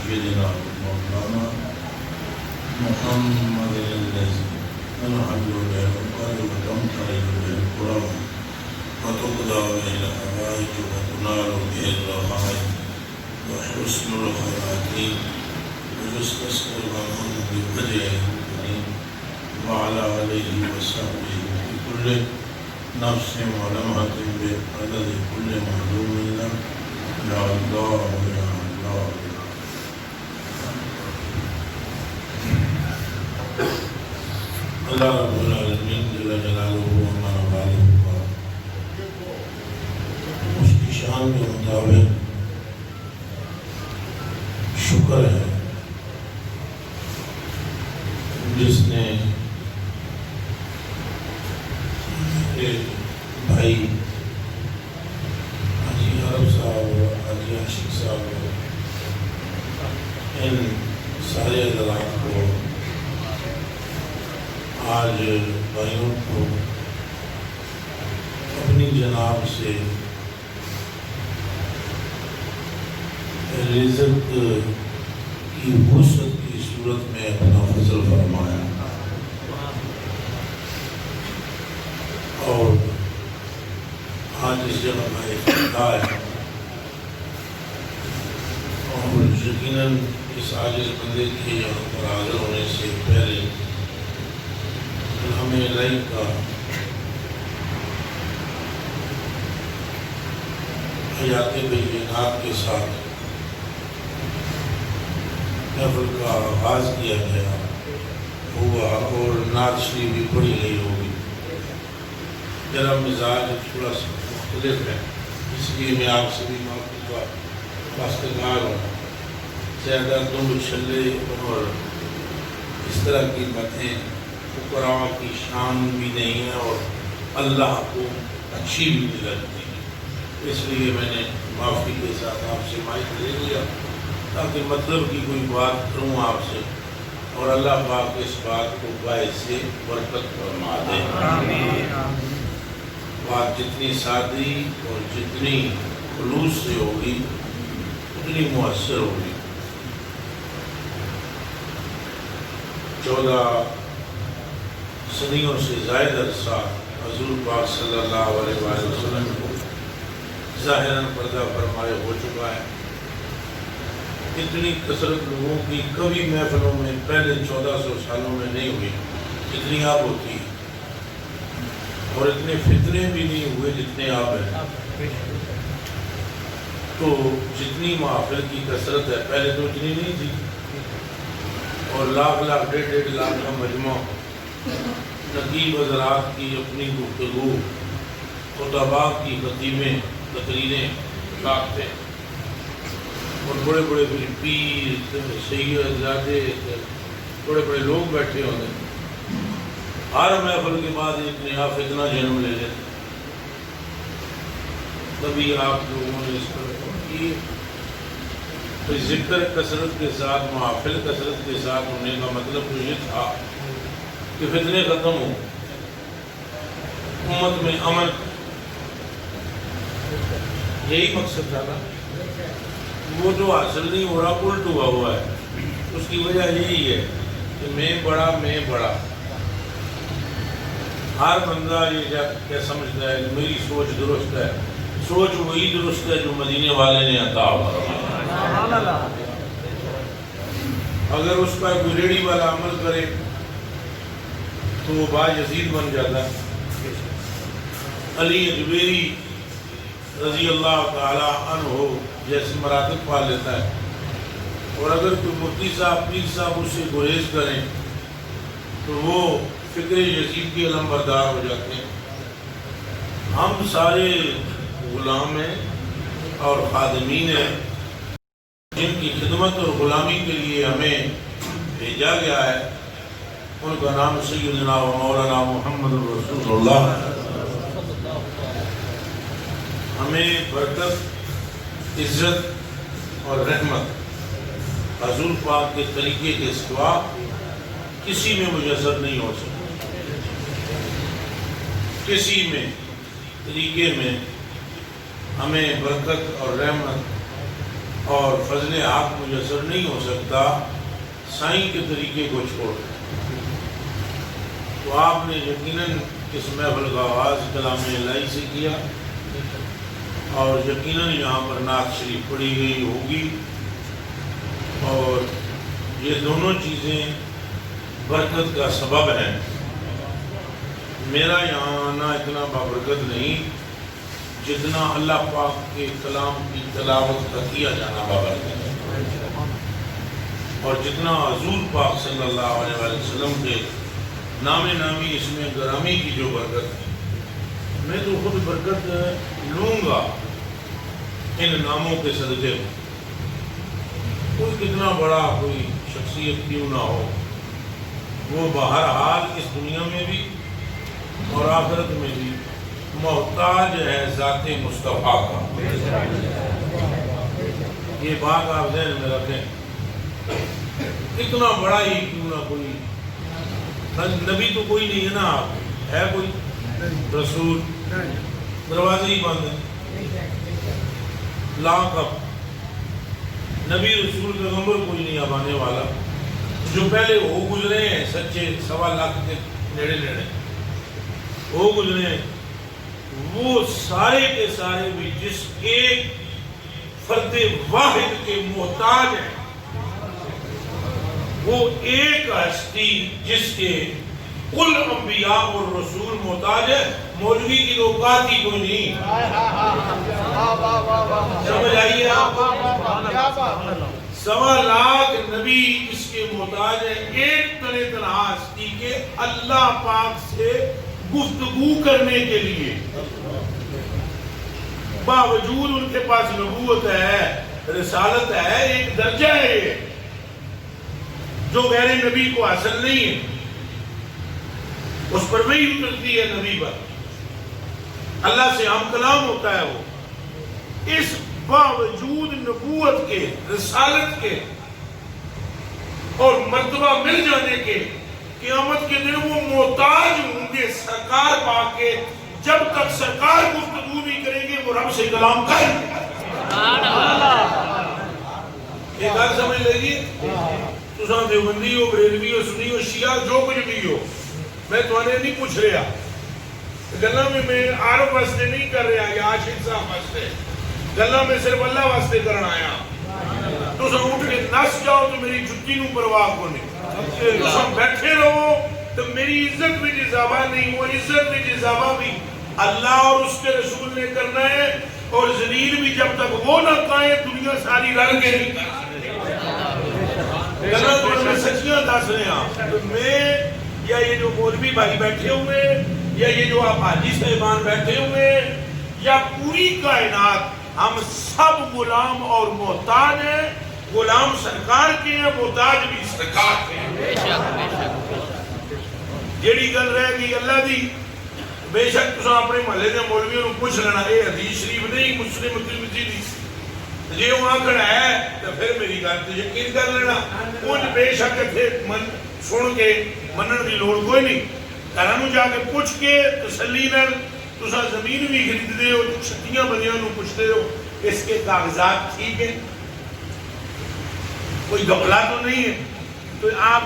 سيدنا مولانا محمد الذي ننهج به القلب وتمتعج به القرآن وتقضى به الحوائج وتنال به الرغائب وحسن الخواتيم ويستسقى الغمام بوجهه الكريم وعلى آله وصحبه بكل نفس ولمحة بعدد كل معلوم له يا الله يا الله. اللہ رب العالمین جل جلالہ ہمارا غالب ہوا، اس کی شان کے مطابق شکر ہے جس نے میرے بھائی حاجی عرب صاحب اور حاجی عاشق صاحب ان سارے حضرات کو آج بھائیوں کو اپنی جناب سے رزق کی وسعت کی صورت میں اپنا فضل فرمایا اور آج اس جگہ کا افتتاح ہے اور یقیناً اس عاجز بندے کے یہاں پر حاضر ہونے سے پہلے ہمیں الہی کا حیات بینات کے ساتھ محفل کا آغاز کیا گیا ہوا اور نعت شریف بھی پڑھی گئی ہوگی. میرا مزاج تھوڑا سا مختلف ہے، اس لیے میں آپ سے بھی معافی کا خواستگار ہوں. زیادہ دم چھلے اور اس طرح کی باتیں فقراء کی شان بھی نہیں ہے اور اللہ کو اچھی بھی نہیں لگتی ہے. اس لیے میں نے معافی کے ساتھ آپ سے مائک لے لیا تاکہ مطلب کی کوئی بات کروں آپ سے اور اللہ پاک اس بات کو باعث سے برکت فرما دے. بات جتنی سادی اور جتنی خلوص سے ہوگی اتنی مؤثر ہوگی. 14 صدیوں سے زائد عرصہ حضور پاک صلی اللہ علیہ وسلم کو ظاہراً پردہ فرمائے ہو چکا ہے. اتنی کثرت لوگوں کی کبھی محفلوں میں پہلے 1400 سالوں میں نہیں ہوئی جتنی اب ہوتی ہے اور اتنے فتنے بھی نہیں ہوئے جتنے اب ہیں. تو جتنی محافل کی کثرت ہے پہلے تو اتنی نہیں تھی اور لاکھ لاکھ 1.5 لاکھ کا مجمع نقیب حضرات کی اپنی گفتگو خطباء کی خطیبیں تقریریں کاٹتے اور بڑے بڑے پیر سید زادے بڑے بڑے لوگ بیٹھے ہوتے. ہر محفل کے بعد ایک نیا فتنہ جنم لے لیتے. تبھی آپ لوگوں نے اس پر کی ذکر کثرت کے ساتھ محافل کثرت کے ساتھ ہونے کا مطلب تو یہ تھا کہ فتنے ختم ہو، امت میں امن، یہی مقصد تھا نا. وہ جو حاصل نہیں ہو رہا الٹ ہوا ہے. اس کی وجہ یہی ہے کہ میں بڑا. ہر بندہ یہ کیا سمجھتا ہے کہ میری سوچ درست ہے. سوچ وہی درست ہے جو مدینے والے نے عطا فرمایا. اگر اس کا کوئی ریڑھی والا عمل کرے تو وہ باجزید بن جاتا ہے. علی اجبیری رضی اللہ تعالی عنہ جیسے مراتب پا لیتا ہے اور اگر کوئی مفتی صاحب پیر صاحب اس سے گریز کریں تو وہ فکر یزید کے علمبردار ہو جاتے ہیں. ہم سارے غلام ہیں اور خادمین ہیں جن کی خدمت اور غلامی کے لیے ہمیں بھیجا گیا ہے. ان کا نام سیدنا و مولانا محمد رسول اللہ. ہمیں برکت، عزت اور رحمت حضور پاک کے طریقے کے سوا کسی میں میسر نہیں ہو سکتی. کسی میں طریقے میں ہمیں برکت اور رحمت اور فضل حق میسر نہیں ہو سکتا سائیں کے طریقے کو چھوڑ کر۔ تو آپ نے یقیناً اس محفل کا آغاز کلام الہی سے کیا، اور یقیناً یہاں پر نعت شریف پڑھی گئی ہوگی، اور یہ دونوں چیزیں برکت کا سبب ہیں۔ میرا یہاں آنا اتنا بابرکت نہیں جتنا اللہ پاک کے کلام کی تلاوت کا کیا جانا بابرکت ہے، اور جتنا حضور پاک صلی اللہ علیہ وآلہ وسلم کے نام نامی اس میں گرامی کی جو برکت ہے، میں تو خود برکت لوں گا ان ناموں کے صدقے میں۔ کوئی کتنا بڑا کوئی شخصیت کیوں نہ ہو، وہ بہرحال اس دنیا میں بھی اور آخرت میں بھی محتاج ہے ذات مصطفیٰ کا۔ یہ بات آپ ذہن میں رکھیں، اتنا بڑا ہی کیوں نہ کوئی نبی تو کوئی نہیں ہے نا، آپ ہے کوئی رسول، دروازے ہی بند ہیں، لاکھ اب نبی رسول پیغمبر کوئی نہیں اب آنے والا۔ جو پہلے ہو گزرے ہیں سچے 1.25 لاکھ کے نیڑے نیڑے ہو گزرے ہیں، وہ سارے کے سارے بھی جس ایک فرد واحد کے محتاج ہیں، وہ ایک ہستی جس کے کل انبیاء اور رسول محتاج ہے، مولوی کی تو اوقات ہی کوئی نہیں۔ سمجھ آئیے آپ، 1.25 لاکھ نبی اس کے محتاج ہے، ایک تنہا ہستی کے اللہ پاک سے گفتگو کرنے کے لیے، باوجود ان کے پاس نبوت ہے، رسالت ہے، ایک درجہ ہے یہ جو غیر نبی کو حاصل نہیں ہے۔ اس پر وحی اترتی ہے نبی پر، اللہ سے ہم کلام ہوتا ہے وہ، اس باوجود نبوت کے، رسالت کے اور مرتبہ مل جانے کے، قیامت کے دن وہ محتاج ہوں گے سرکار پاک کے، جب تک سرکار گفتگو نہیں کریں گے وہ رب سے کلام کریں گے۔ ایک بات سمجھ لگی، تساں دیوبندی ہو، بریلوی ہو، سنی ہو، شیعہ جو کچھ بھی ہو، میں تمہیں نہیں پوچھ رہا، گلہ میں عارف واسطے نہیں کر رہا یا عاشق صاحب واسطے، گلہ میں صرف اللہ واسطے کرنا آیا۔ تساں اٹھ کے نس جاؤ تو میری جتی نو پرواہ کو نہیں، تساں بیٹھے رہو تو میری عزت بھی جزابہ نہیں، وہ عزت بھی جزابہ بھی اللہ اور اس کے رسول نے کرنا ہے، اور ذلیل بھی جب تک وہ نہ کہیں دنیا ساری رل کے نہیں کر گلہ تو میں سچیاں دس رہے ہیں۔ تو میں یا یہ جو مولوی بھائی بیٹھے ہوئے، یا یہ جو آپ حاجی صاحبان بیٹھے ہوئے، یا پوری کائنات، ہم سب غلام اور محتاج ہیں، غلام سرکار کے ہیں، محتاج بھی سرکار کے ہیں۔ جیڑی گل رہ گئی اللہ دی، بے شک تساں اپنے محلے دے مولویوں کو پوچھ لینا، اے حدیث شریف نہیں مسلم ترمذی دی، جے وہاں کھڑا ہے تو پھر میری گل تے یقین کر لینا، کچھ بے شک اتھے سن کے منن دی لوڑ کوئی نہیں، گھراں نوں جا کے پوچھ کے تسلی نال تساں زمین بھی خریدتے ہو، چھتیاں بندیاں نوں پوچھتے ہو اس کے کاغذات ٹھیک ہیں، کوئی گھپلا تو نہیں ہے، تو آپ